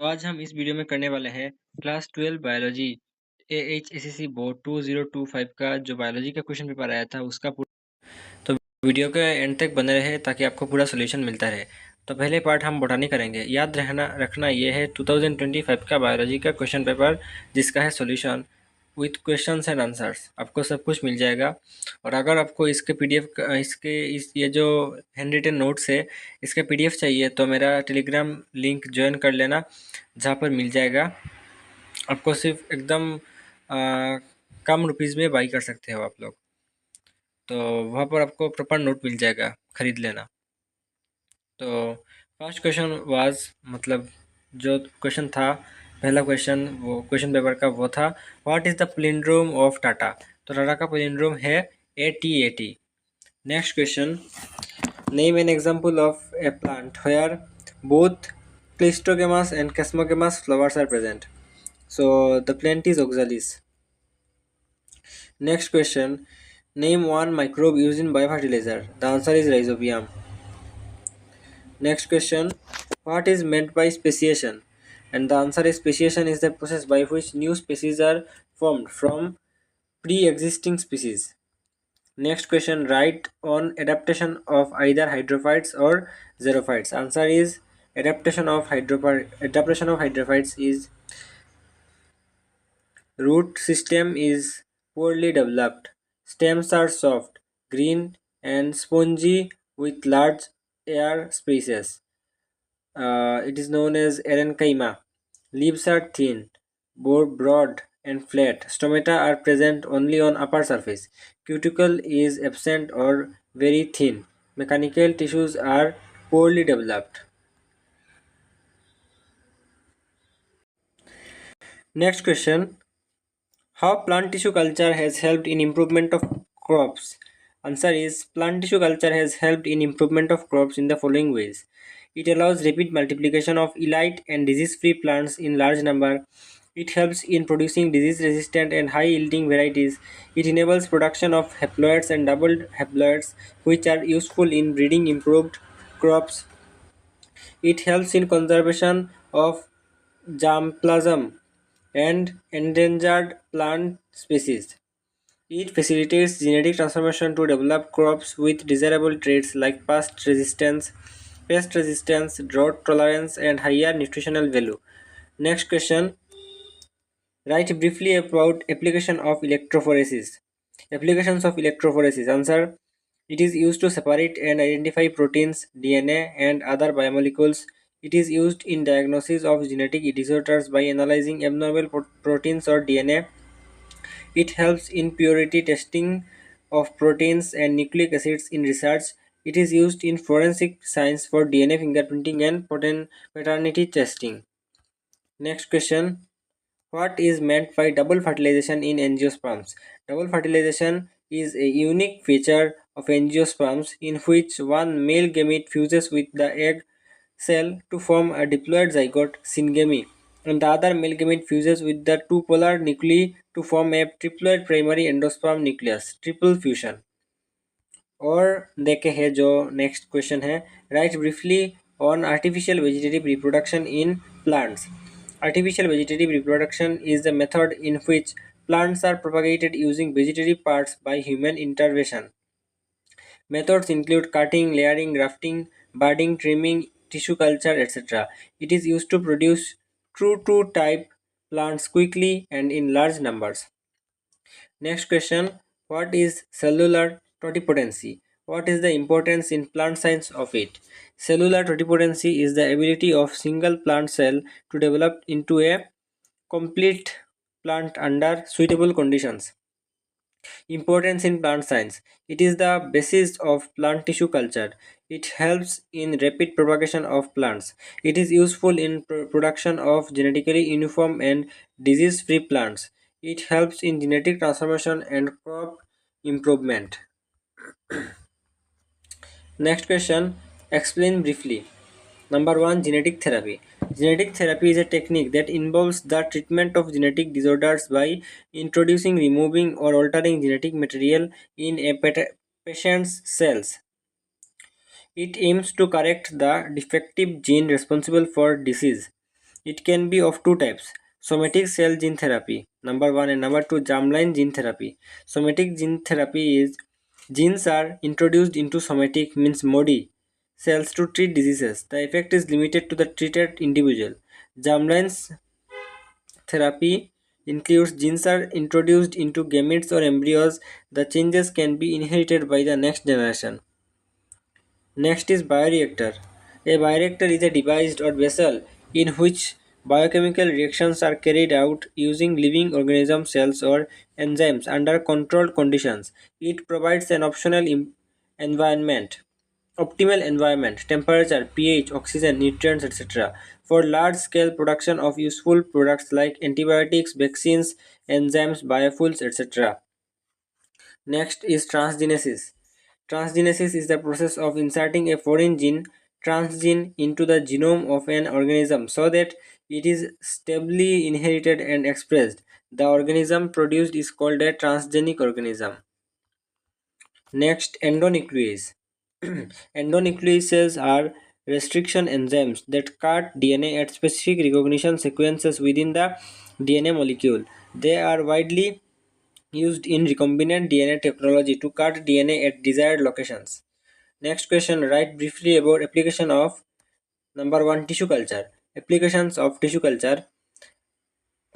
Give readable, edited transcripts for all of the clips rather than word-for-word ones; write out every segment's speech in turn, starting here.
तो आज हम इस वीडियो में करने वाले हैं क्लास 12 बायोलॉजी AHSEC बोर्ड 2025 का जो बायोलॉजी का क्वेश्चन पेपर आया था उसका तो वीडियो के एंड तक बने रहे ताकि आपको पूरा सोल्यूशन मिलता रहे। तो पहले पार्ट हम बॉटनी करेंगे। याद रखना ये है 2025 का बायोलॉजी का क्वेश्चन पेपर जिसका है solution with questions and answers. आपको सब कुछ मिल जाएगा। और अगर आपको इसके पीडीएफ ये जो हैंड रिटन नोट्स है इसके पीडीएफ चाहिए तो मेरा टेलीग्राम लिंक ज्वाइन कर लेना, जहाँ पर मिल जाएगा। आपको सिर्फ एकदम कम रुपीज़ में बाई कर सकते हो आप लोग। तो वहाँ पर आपको प्रॉपर नोट मिल जाएगा, ख़रीद लेना। तो फर्स्ट क्वेश्चन मतलब जो क्वेश्चन था, पहला क्वेश्चन वो क्वेश्चन पेपर का वो था, what is the palindrome of Tata. तो टाटा का पैलिंड्रोम है ATAT। Next question, name an example of a plant where both cleistogamous and chasmogamous flowers are present. So the plant is oxalis. Next question, name one microbe used in biofertilizer. The answer is rhizobium. Next question, what is meant by speciation? And the answer is speciation is the process by which new species are formed from pre-existing species. Next question, write on adaptation of either hydrophytes or xerophytes. Answer is adaptation of hydrophytes is root system is poorly developed. Stems are soft, green, and spongy with large air spaces. It is known as erenchyma. Leaves are thin, broad, and flat. Stomata are present only on upper surface. Cuticle is absent or very thin. Mechanical tissues are poorly developed. Next question, how plant tissue culture has helped in improvement of crops? Answer is plant tissue culture has helped in improvement of crops in the following ways. It allows rapid multiplication of elite and disease-free plants in large number. It helps in producing disease-resistant and high-yielding varieties. It enables production of haploids and double haploids, which are useful in breeding improved crops. It helps in conservation of germplasm and endangered plant species. It facilitates genetic transformation to develop crops with desirable traits like pest resistance, drought tolerance, and higher nutritional value. Next question, write briefly about application of electrophoresis. Applications of electrophoresis. Answer, it is used to separate and identify proteins, DNA, and other biomolecules. It is used in diagnosis of genetic disorders by analyzing abnormal proteins or DNA. It helps in purity testing of proteins and nucleic acids in research. It is used in forensic science for DNA fingerprinting and paternity testing. Next question, what is meant by double fertilization in angiosperms? Double fertilization is a unique feature of angiosperms in which one male gamete fuses with the egg cell to form a diploid zygote syngamy, and the other male gamete fuses with the two polar nuclei to form a triploid primary endosperm nucleus, triple fusion. और देखे है जो next question है, right briefly on artificial vegetative reproduction in plants. Artificial vegetative reproduction is the method in which plants are propagated using vegetative parts by human intervention. Methods include cutting, layering, grafting, budding, trimming, tissue culture, etc. It is used to produce true to type plants quickly and in large numbers. Next question, what is cellular totipotency? What is the importance in plant science of it? Cellular totipotency is the ability of single plant cell to develop into a complete plant under suitable conditions. Importance in plant science. It is the basis of plant tissue culture. It helps in rapid propagation of plants. It is useful in production of genetically uniform and disease-free plants. It helps in genetic transformation and crop improvement. Next question, explain briefly. Number 1, genetic therapy. Genetic therapy is a technique that involves the treatment of genetic disorders by introducing, removing, or altering genetic material in a patient's cells. It aims to correct the defective gene responsible for disease. It can be of two types: somatic cell gene therapy, number one, and number two, germline gene therapy. Somatic gene therapy is genes are introduced into somatic, means body cells to treat diseases. The effect is limited to the treated individual. Germline therapy includes genes are introduced into gametes or embryos. The changes can be inherited by the next generation. Next is bioreactor. A bioreactor is a device or vessel in which biochemical reactions are carried out using living organism cells or enzymes under controlled conditions. It provides an environment, optimal environment, temperature, pH, oxygen, nutrients, etc. for large scale production of useful products like antibiotics, vaccines, enzymes, biofuels, etc. Next is transgenesis. Transgenesis is the process of inserting a foreign gene, transgene, into the genome of an organism so that it is stably inherited and expressed. The organism produced is called a transgenic organism. Next, endonuclease. Endonucleases are restriction enzymes that cut DNA at specific recognition sequences within the DNA molecule. They are widely used in recombinant DNA technology to cut DNA at desired locations. Next question, write briefly about application of number one, tissue culture. Applications of tissue culture: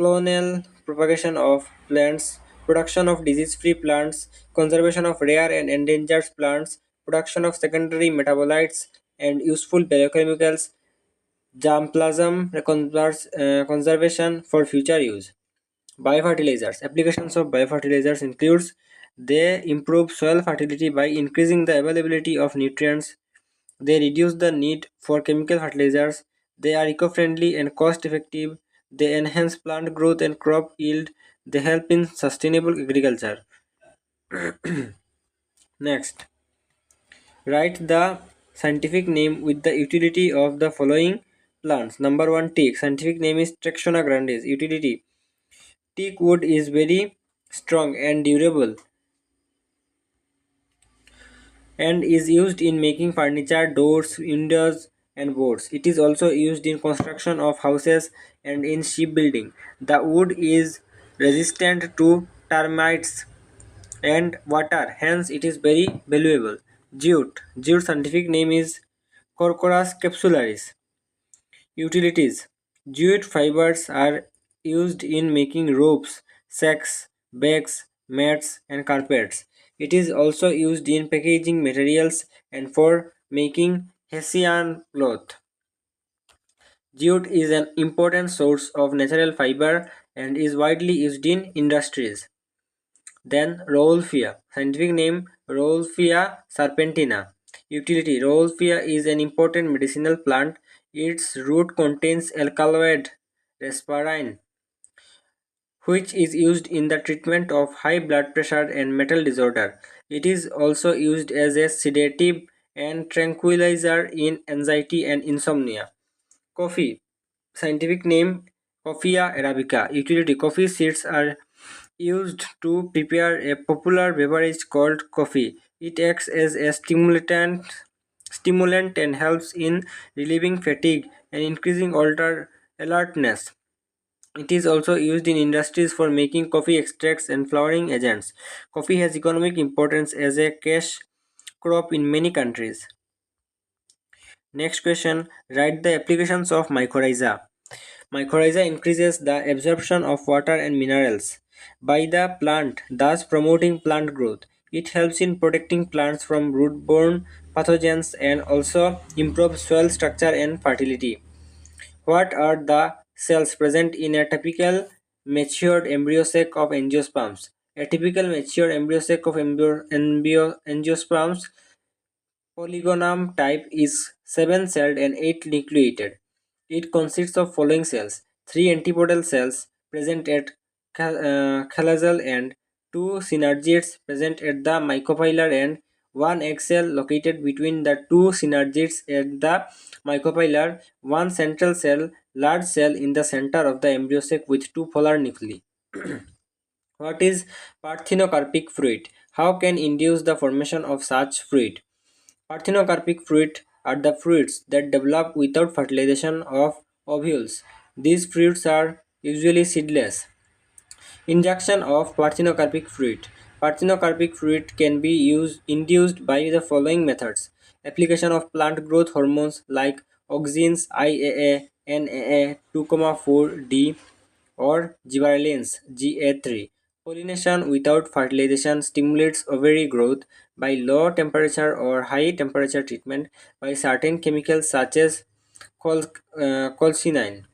clonal propagation of plants, production of disease-free plants, conservation of rare and endangered plants, production of secondary metabolites and useful biochemicals, germplasm conservation for future use. Biofertilizers. Applications of biofertilizers includes: they improve soil fertility by increasing the availability of nutrients. They reduce the need for chemical fertilizers. They are eco-friendly and cost-effective. They enhance plant growth and crop yield. They help in sustainable agriculture. Next, write the scientific name with the utility of the following plants. Number one, teak. Scientific name is Trexona grandis. Utility: teak wood is very strong and durable and is used in making furniture, doors, windows, and boards. It is also used in construction of houses and in shipbuilding. The wood is resistant to termites and water, hence it is very valuable. Jute. Jute scientific name is Corcoras capsularis. Utilities: jute fibers are used in making ropes, sacks, bags, mats, and carpets. It is also used in packaging materials and for making Hessian cloth. Jute is an important source of natural fiber and is widely used in industries. Then Rauwolfia, scientific name Rauwolfia serpentina. Utility: Rauwolfia is an important medicinal plant. Its root contains alkaloid rasparin, which is used in the treatment of high blood pressure and mental disorder. It is also used as a sedative and tranquilizer in anxiety and insomnia. Coffee, scientific name Coffea arabica. Utility: coffee seeds are used to prepare a popular beverage called coffee. It acts as a stimulant and helps in relieving fatigue and increasing alertness. It is also used in industries for making coffee extracts and flavoring agents. Coffee has economic importance as a cash crop in many countries. Next question, write the applications of mycorrhiza. Mycorrhiza increases the absorption of water and minerals by the plant, thus promoting plant growth. It helps in protecting plants from root-borne pathogens and also improves soil structure and fertility. What are the cells present in a typical matured embryo sac of angiosperms? A typical mature embryo sac of angiosperms polygonum type is 7-celled and 8 nucleated. It consists of following cells: 3 antipodal cells present at chelazal end, 2 synergids present at the mycophylar end, 1 egg cell located between the 2 synergids at the mycophylar, 1 central cell, large cell in the center of the embryo sac with 2 polar nuclei. What is parthenocarpic fruit? How can induce the formation of such fruit? Parthenocarpic fruit are the fruits that develop without fertilization of ovules. These fruits are usually seedless. Injection of parthenocarpic fluid. Parthenocarpic fluid can be induced by the following methods. Application of plant growth hormones like auxins, IAA, NAA, 2,4-D, or gibberellins, GA3. Pollination without fertilization stimulates ovary growth by low temperature or high temperature treatment by certain chemicals such as colcinin.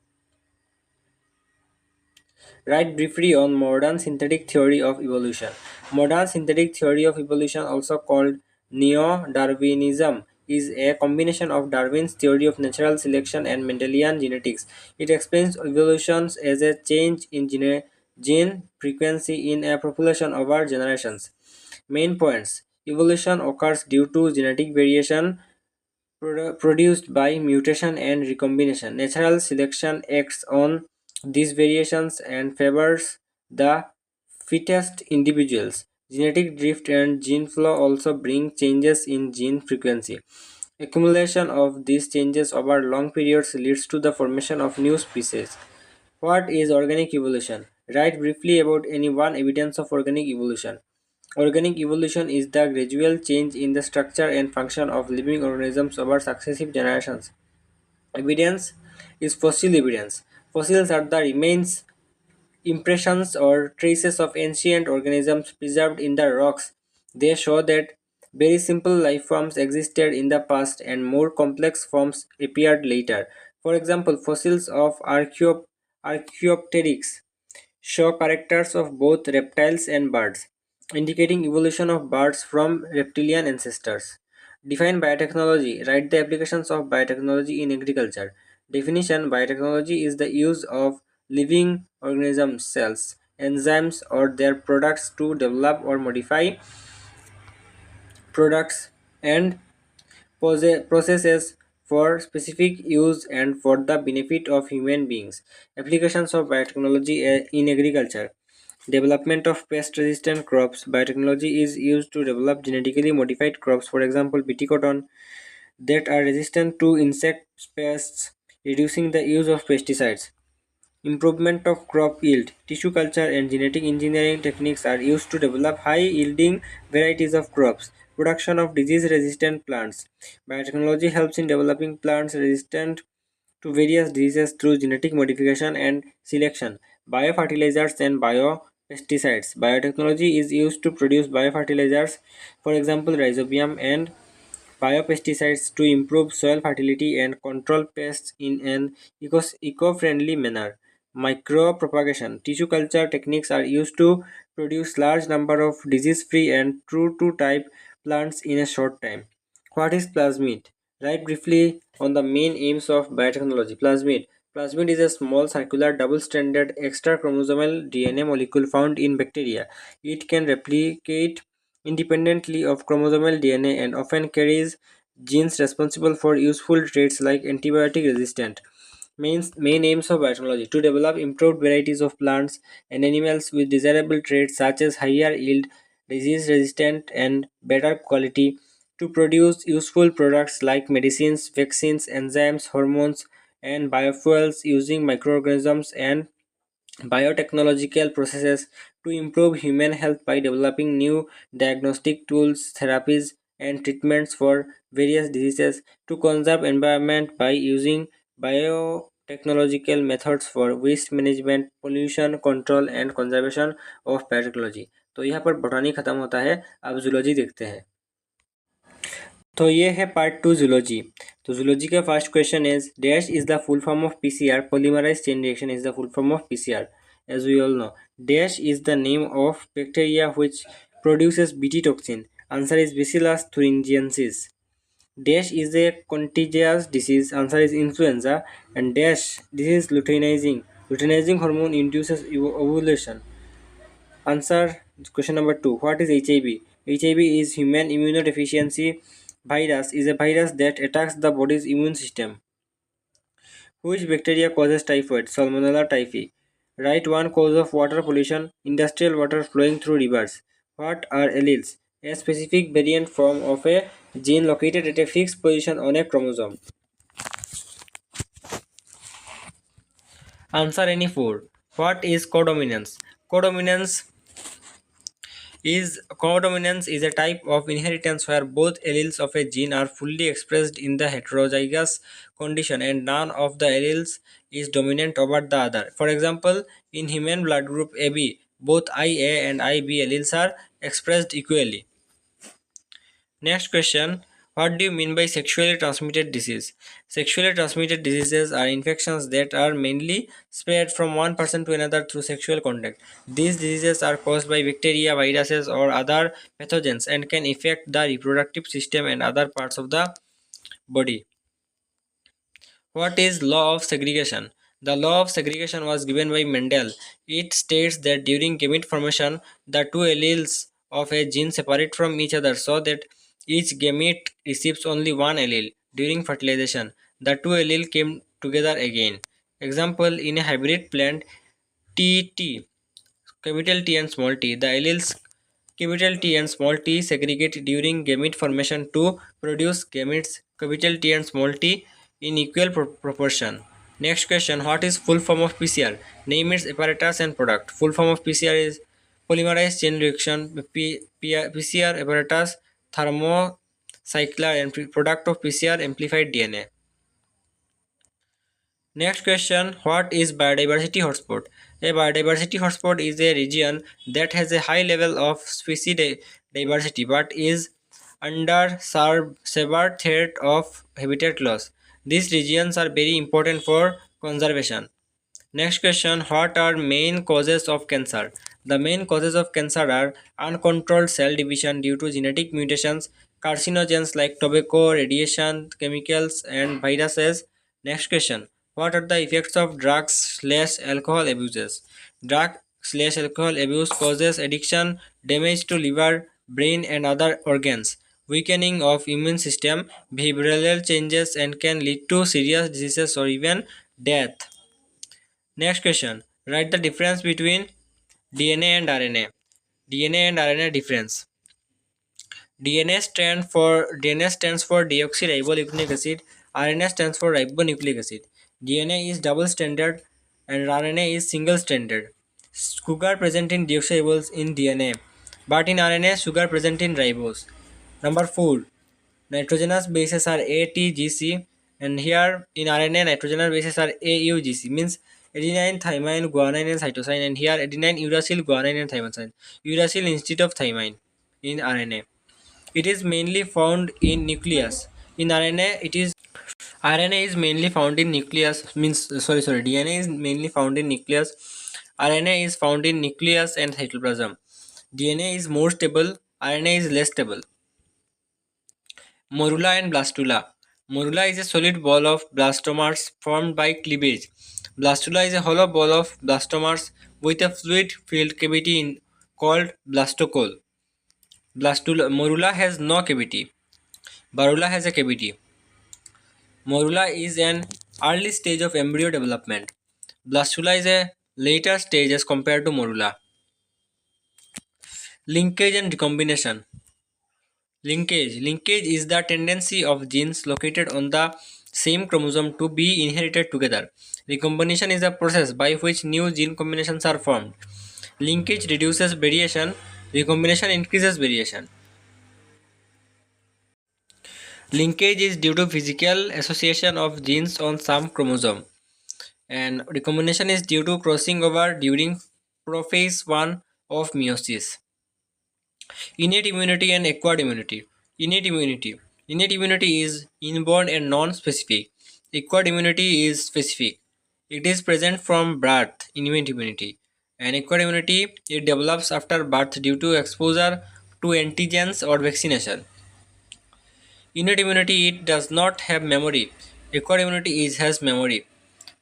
Write briefly on modern synthetic theory of evolution. Modern synthetic theory of evolution, also called neo-Darwinism, is a combination of Darwin's theory of natural selection and Mendelian genetics. It explains evolution as a change in gene frequency in a population over generations. Main points: evolution occurs due to genetic variation produced by mutation and recombination. Natural selection acts on these variations and favors the fittest individuals. Genetic drift and gene flow also bring changes in gene frequency. Accumulation of these changes over long periods leads to the formation of new species. What is organic evolution? Write briefly about any one evidence of organic evolution. Organic evolution is the gradual change in the structure and function of living organisms over successive generations. Evidence is fossil evidence. Fossils are the remains, impressions, or traces of ancient organisms preserved in the rocks. They show that very simple life forms existed in the past and more complex forms appeared later. For example, fossils of Archaeopteryx show characters of both reptiles and birds, indicating evolution of birds from reptilian ancestors. Define biotechnology. Write the applications of biotechnology in agriculture. Definition: biotechnology is the use of living organism cells, enzymes, or their products to develop or modify products and processes for specific use and for the benefit of human beings. Applications of biotechnology in agriculture. Development of pest-resistant crops. Biotechnology is used to develop genetically modified crops, for example, bt cotton, that are resistant to insect pests, reducing the use of pesticides. Improvement of crop yield. Tissue culture and genetic engineering techniques are used to develop high-yielding varieties of crops. Production of disease-resistant plants. Biotechnology helps in developing plants resistant to various diseases through genetic modification and selection. Biofertilizers and biopesticides. Biotechnology is used to produce biofertilizers, for example, rhizobium and biopesticides to improve soil fertility and control pests in an eco-friendly manner. Micropropagation. Tissue culture techniques are used to produce large number of disease-free and true-to-type plants in a short time. What is plasmid? Write briefly on the main aims of biotechnology. Plasmid. Plasmid is a small circular double-stranded extra-chromosomal DNA molecule found in bacteria. It can replicate independently of chromosomal DNA and often carries genes responsible for useful traits like antibiotic resistant. Main aims of biotechnology: to develop improved varieties of plants and animals with desirable traits such as higher yield, disease resistant, and better quality, to produce useful products like medicines, vaccines, enzymes, hormones, and biofuels using microorganisms and biotechnological processes, to improve human health by developing new diagnostic tools, therapies, and treatments for various diseases, to conserve environment by using biotechnological methods for waste management, pollution control and conservation of biotechnology. तो यहाँ पर botany खत्म होता है, अब zoology देखते हैं। तो ये है पार्ट 2 जूलॉजी। तो जूलॉजी का first question is dash is the full form of PCR, polymerase chain reaction is the full form of PCR, as we all know. Dash is the name of bacteria which produces Bt toxin. Answer is Bacillus thuringiensis. Dash is a contagious disease. Answer is influenza. And dash, this is luteinizing. Luteinizing hormone induces ovulation. Answer question number 2. What is HIV? HIV is human immunodeficiency virus. Is a virus that attacks the body's immune system. Which bacteria causes typhoid? Salmonella typhi. Write one cause of water pollution: industrial water flowing through rivers. What are alleles? A specific variant form of a gene located at a fixed position on a chromosome. Answer any four. What is codominance? Codominance codominance is a type of inheritance where both alleles of a gene are fully expressed in the heterozygous condition and none of the alleles is dominant over the other. For example, in human blood group AB, both IA and IB alleles are expressed equally. Next question. What do you mean by sexually transmitted disease? Sexually transmitted diseases are infections that are mainly spread from one person to another through sexual contact. These diseases are caused by bacteria, viruses, or other pathogens and can affect the reproductive system and other parts of the body. What is law of segregation? The law of segregation was given by Mendel. It states that during gamete formation, the two alleles of a gene separate from each other so that each gamete receives only one allele. During fertilization, the two alleles came together again. Example, in a hybrid plant, TT, capital T and small t, the alleles capital T and small t segregate during gamete formation to produce gametes capital T and small t in equal proportion. Next question. What is full form of PCR? Name its apparatus and product. Full form of PCR is polymerase chain reaction, PCR apparatus, thermocycler, and product of PCR amplified DNA. Next question. What is biodiversity hotspot? A biodiversity hotspot is a region that has a high level of species diversity but is under severe threat of habitat loss. These regions are very important for conservation. Next question. What are main causes of cancer? The main causes of cancer are uncontrolled cell division due to genetic mutations, carcinogens like tobacco, radiation, chemicals, and viruses. Next question. What are the effects of drugs/alcohol abuses? Drug/alcohol abuse causes addiction, damage to liver, brain, and other organs, weakening of immune system, behavioral changes, and can lead to serious diseases or even death. Next question. Write the difference between DNA and RNA. DNA and RNA difference. DNA stands for deoxyribonucleic acid. RNA stands for ribonucleic acid. DNA is double stranded and RNA is single stranded. Sugar present in deoxyribose in DNA, but in RNA sugar present in ribose. Number 4. Nitrogenous bases are ATGC, and here in RNA nitrogenous bases are AUGC, means adenine, thymine, guanine, and cytosine, and here adenine, uracil, guanine, and thymine. Uracil instead of thymine in RNA. It is mainly found in nucleus. In RNA is mainly found in nucleus, means sorry, DNA is mainly found in nucleus. RNA is found in nucleus and cytoplasm. DNA is more stable, RNA is less stable. Morula and blastula. Morula is a solid ball of blastomers formed by cleavage. Blastula is a hollow ball of blastomers with a fluid-filled cavity called blastocole. Morula has no cavity. Varula has a cavity. Morula is an early stage of embryo development. Blastula is a later stage as compared to morula. Linkage and recombination. Linkage is the tendency of genes located on the same chromosome to be inherited together. Recombination is a process by which new gene combinations are formed. Linkage reduces variation, recombination increases variation. Linkage is due to physical association of genes on some chromosome, and recombination is due to crossing over during prophase 1 of meiosis. Innate immunity and acquired immunity. Innate immunity. Innate immunity is inborn and non-specific. Acquired immunity is specific. It is present from birth. Innate immunity. And acquired immunity, it develops after birth due to exposure to antigens or vaccination. Innate immunity, it does not have memory. Acquired immunity has memory.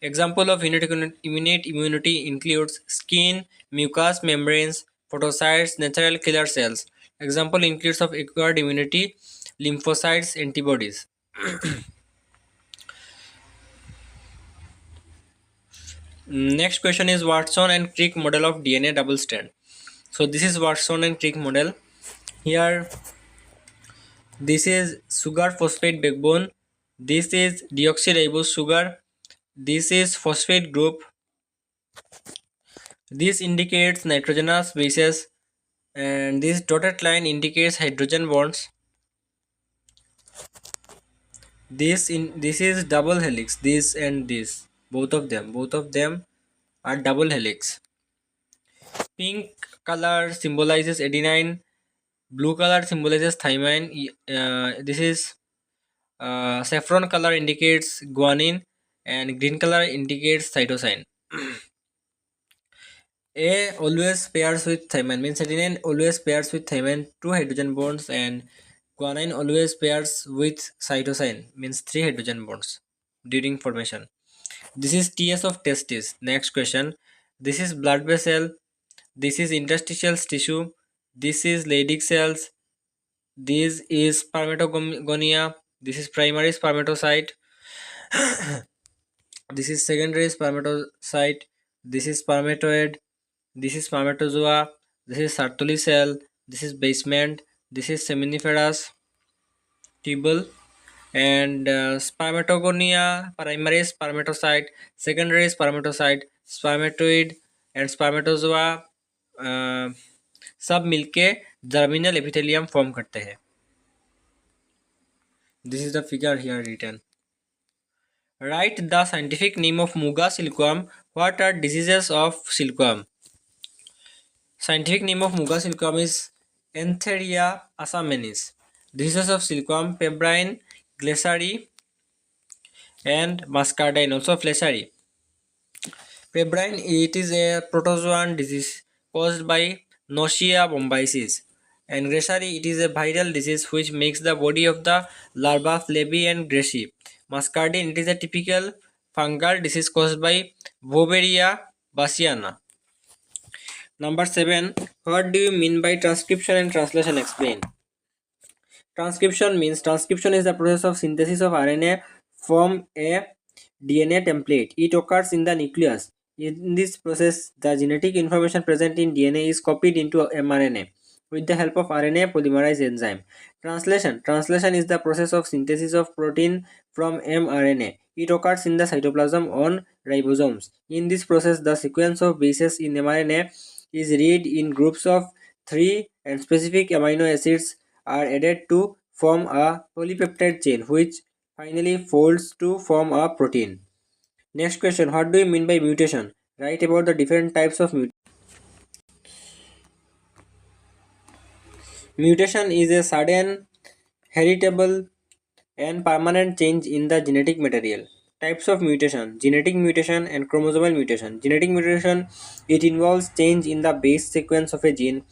Example of innate immunity includes skin, mucous membranes, photocytes, natural killer cells. Example includes of acquired immunity, lymphocytes, antibodies. Next question is Watson and Crick model of DNA double strand. So this is Watson and Crick model. Here this is sugar phosphate backbone. This is deoxyribose sugar. This is phosphate group. This indicates nitrogenous bases, and this dotted line indicates hydrogen bonds. This is double helix. This and this, both of them are double helix. Pink color symbolizes adenine. Blue color symbolizes thymine. This is saffron color indicates guanine, and green color indicates cytosine. A always pairs with thymine, means adenine always pairs with thymine, two hydrogen bonds, and guanine always pairs with cytosine, means three hydrogen bonds during formation. This is TS of testis. Next question. This is blood vessel. This is interstitial tissue. This is Leydig cells. This is spermatogonia. This is primary spermatocyte. This is secondary spermatocyte. This is spermatoid. This is spermatozoa. This is Sertoli cell. This is basement. This is seminiferous tubule. And spermatogonia, primary spermatocyte, secondary spermatocyte, spermatoid and spermatozoa सब मिलके germinal epithelium form करते हैं. This is the figure here written. Write the scientific name of Muga silkworm. What are diseases of silkworm? Scientific name of Muga silkworm is Antheria asamenis. Diseases of silkworm: pebrine, glycerie, and muscardine, also fleshery. Pebrine, it is a protozoan disease caused by Noschia bombycis, and glycerie, it is a viral disease which makes the body of the larva flabby and grassy. Muscardine, it is a typical fungal disease caused by Boveria bassiana. Number 7. What do you mean by transcription and translation? Explain. Transcription means transcription is the process of synthesis of RNA from a DNA template. It occurs in the nucleus. In this process, the genetic information present in DNA is copied into mRNA with the help of RNA polymerase enzyme. Translation is the process of synthesis of protein from mRNA. It occurs in the cytoplasm on ribosomes. In this process, the sequence of bases in mRNA is read in groups of 3 and specific amino acids are added to form a polypeptide chain which finally folds to form a protein. Next question. What do you mean by mutation? Write about the different types of mutation. Mutation is a sudden, heritable, and permanent change in the genetic material. Types of mutation: genetic mutation and chromosomal mutation. Genetic mutation, it involves change in the base sequence of a gene,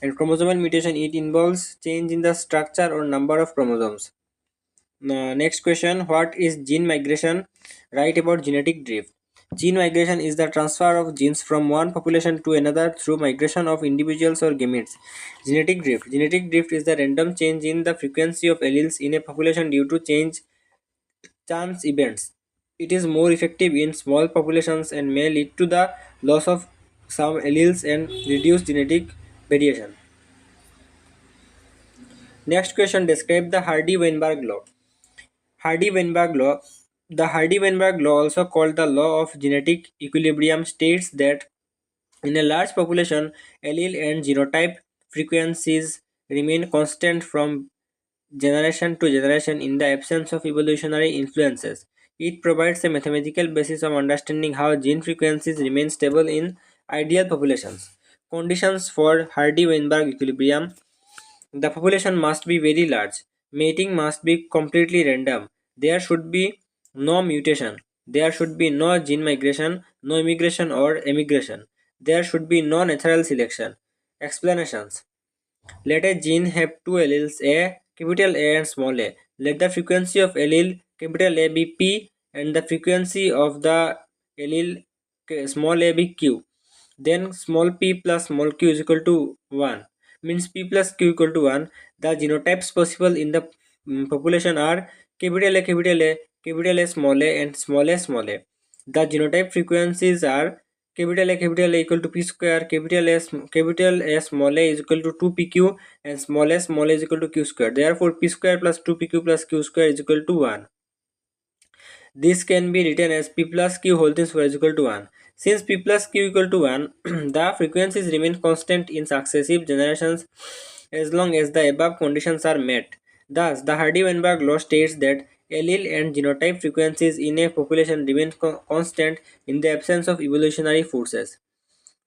and chromosomal mutation, it involves change in the structure or number of chromosomes. Next question. What is gene migration? Write about genetic drift. Gene migration is the transfer of genes from one population to another through migration of individuals or gametes. Genetic drift. Genetic drift is the random change in the frequency of alleles in a population due to chance events. It is more effective in small populations and may lead to the loss of some alleles and reduce genetic variation. Next question. Describe the Hardy-Weinberg law. Hardy-Weinberg law. The Hardy-Weinberg law, also called the law of genetic equilibrium, states that in a large population, allele and genotype frequencies remain constant from generation to generation in the absence of evolutionary influences. It provides a mathematical basis of understanding how gene frequencies remain stable in ideal populations. Conditions for Hardy-Weinberg equilibrium: the population must be very large. Mating must be completely random. There should be no mutation. There should be no gene migration, no immigration or emigration. There should be no natural selection. Explanations: let a gene have two alleles, A, capital A and small a. Let the frequency of allele capital A be P and the frequency of the allele small a be Q. Then small p plus small q is equal to 1, means p plus q equal to 1. The genotypes possible in the population are capital A, capital A, capital A, small a, and small a, small a. The genotype frequencies are capital A equal to p square, capital A small a is equal to 2pq, and small a is equal to q square. Therefore, p square plus 2pq plus q square is equal to 1. This can be written as p plus q whole thing square is equal to 1. Since p plus q equal to 1, the frequencies remain constant in successive generations as long as the above conditions are met. Thus, the Hardy-Weinberg law states that allele and genotype frequencies in a population remain constant in the absence of evolutionary forces.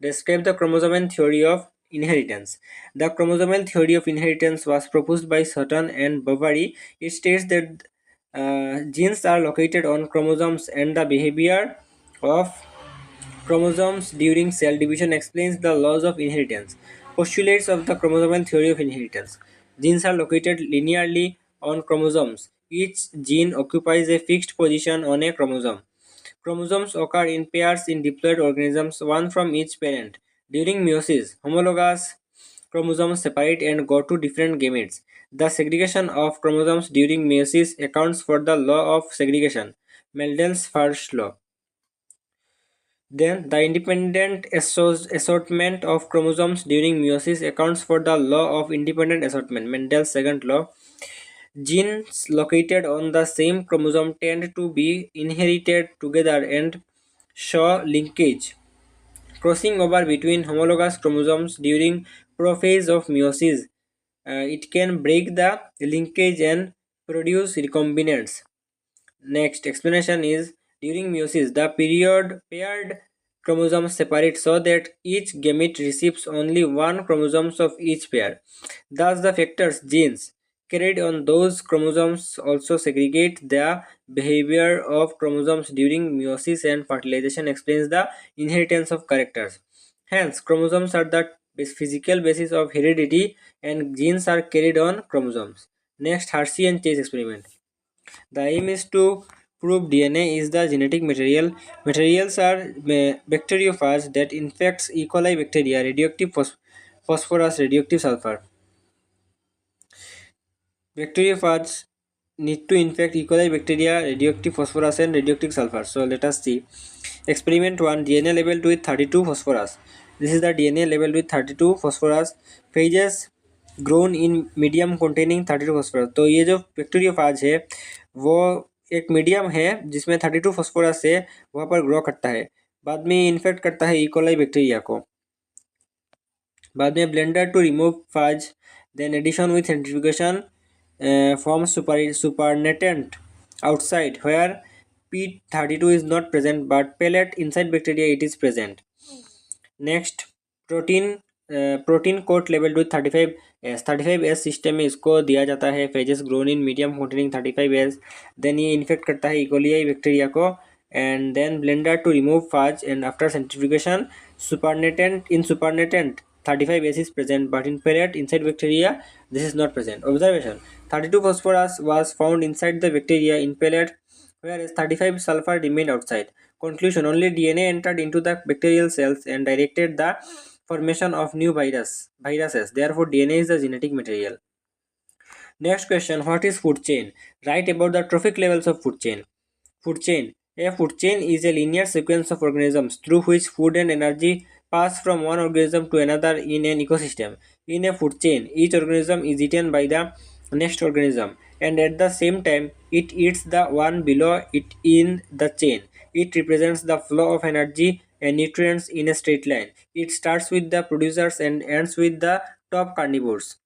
Describe the chromosomal theory of inheritance. The chromosomal theory of inheritance was proposed by Sutton and Bovary. It states that genes are located on chromosomes and the behavior of chromosomes during cell division explains the laws of inheritance. Postulates of the chromosomal theory of inheritance. Genes are located linearly on chromosomes. Each gene occupies a fixed position on a chromosome. Chromosomes occur in pairs in diploid organisms, one from each parent. During meiosis, homologous chromosomes separate and go to different gametes. The segregation of chromosomes during meiosis accounts for the law of segregation, Mendel's first law. Then, the independent assortment of chromosomes during meiosis accounts for the law of independent assortment, Mendel's second law. Genes located on the same chromosome tend to be inherited together and show linkage. Crossing over between homologous chromosomes during prophase of meiosis, it can break the linkage and produce recombinants. Next explanation is during meiosis, the period paired chromosomes separate so that each gamete receives only one chromosomes of each pair. Thus, the factors genes carried on those chromosomes also segregate. The behavior of chromosomes during meiosis and fertilization explains the inheritance of characters. Hence, chromosomes are the physical basis of heredity and genes are carried on chromosomes. Next, Hershey and Chase experiment. The aim is to prove DNA is the genetic material. Materials are bacteriophage that infects E. coli bacteria, radioactive phosphorus, radioactive sulfur. Bacteriophage need to infect E. coli bacteria, radioactive phosphorus, and radioactive sulfur. So let us see. Experiment 1, DNA labeled with 32 phosphorus. This is the DNA labeled with 32 phosphorus. Phages grown in medium containing 32 phosphorus. तो ये जो bacteriophage है वो एक medium है जिसमें 32 phosphorus है वहाँ पर ग्रो करता है. बाद में इन्फेक्ट करता है इकोलाई बैक्टीरिया को. बाद में blender to remove phage, then addition with centrifugation forms supernatant outside where P32 is not present but pellet inside bacteria it is present. Next, protein coat labelled with 35S. 35S system में इसको दिया जाता है. Phages grown in medium containing 35S. Then ये infect करता है E coli bacteria को and then blender to remove fudge and after centrifugation supernatant 35S is present but in pellet inside bacteria this is not present. Observation: 32 phosphorus was found inside the bacteria in pellet whereas 35 sulfur remained outside. Conclusion: only DNA entered into the bacterial cells and directed the formation of new viruses. Therefore, DNA is the genetic material. Next question: what is food chain? Write about the trophic levels of food chain. Food chain. A food chain is a linear sequence of organisms through which food and energy pass from one organism to another in an ecosystem. In a food chain, each organism is eaten by the next organism, and at the same time, it eats the one below it in the chain. It represents the flow of energy and nutrients in a straight line. It starts with the producers and ends with the top carnivores.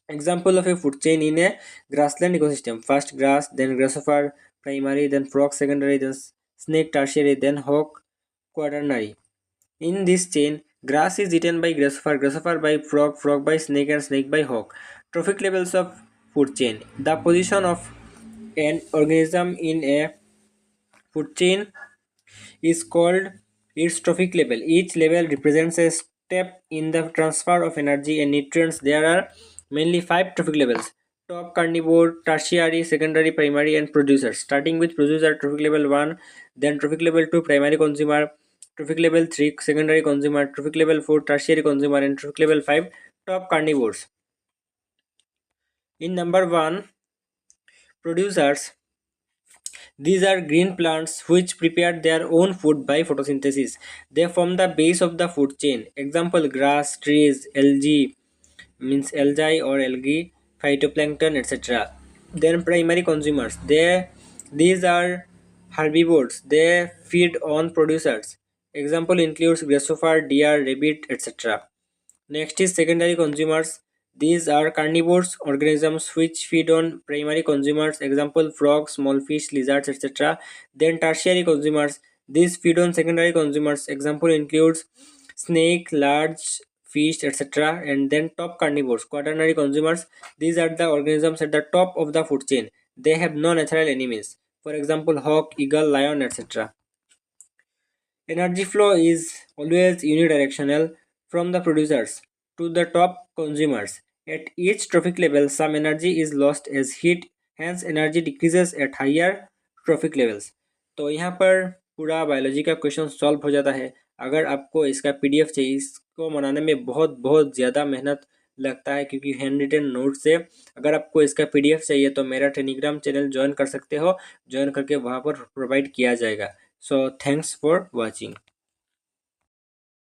Example of a food chain in a grassland ecosystem: first grass, then grasshopper primary, then frog secondary, then snake tertiary, then hawk quaternary. In this chain, grass is eaten by grasshopper, grasshopper by frog, frog by snake, and snake by hawk. Trophic levels of food chain. The position of an organism in a food chain is called its trophic level. Each level represents a step in the transfer of energy and nutrients. There are mainly 5 trophic levels: top, carnivore, tertiary, secondary, primary, and producers. Starting with producer, trophic level 1, then trophic level 2, primary consumer, trophic level 3, secondary consumer, trophic level 4, tertiary consumer, and trophic level 5, top carnivores. In number 1, producers. These are green plants which prepare their own food by photosynthesis. They form the base of the food chain. Example: grass, trees, algae means algae or algae, phytoplankton, etc. Then primary consumers. These are herbivores. They feed on producers. Example includes grasshopper, deer, rabbit, etc. Next is secondary consumers. These are carnivores organisms which feed on primary consumers. Example frogs, small fish, lizards, etc. Then tertiary consumers. These feed on secondary consumers. Example includes snake, large fish, etc. And then top carnivores, quaternary consumers. These are the organisms at the top of the food chain. They have no natural enemies. For example, hawk, eagle, lion, etc. Energy flow is always unidirectional from the producers to the top consumers. At each trophic level, some energy is lost as heat, hence energy decreases at higher trophic levels. तो यहाँ पर पूरा biology का question solve हो जाता है. अगर आपको इसका पीडीएफ चाहिए, इसको बनाने में बहुत बहुत ज़्यादा मेहनत लगता है क्योंकि हैंड रिटन नोट से. अगर आपको इसका पीडीएफ चाहिए तो मेरा टेलीग्राम चैनल ज्वाइन कर सकते हो. ज्वाइन करके वहाँ पर प्रोवाइड किया जाएगा. So thanks for watching.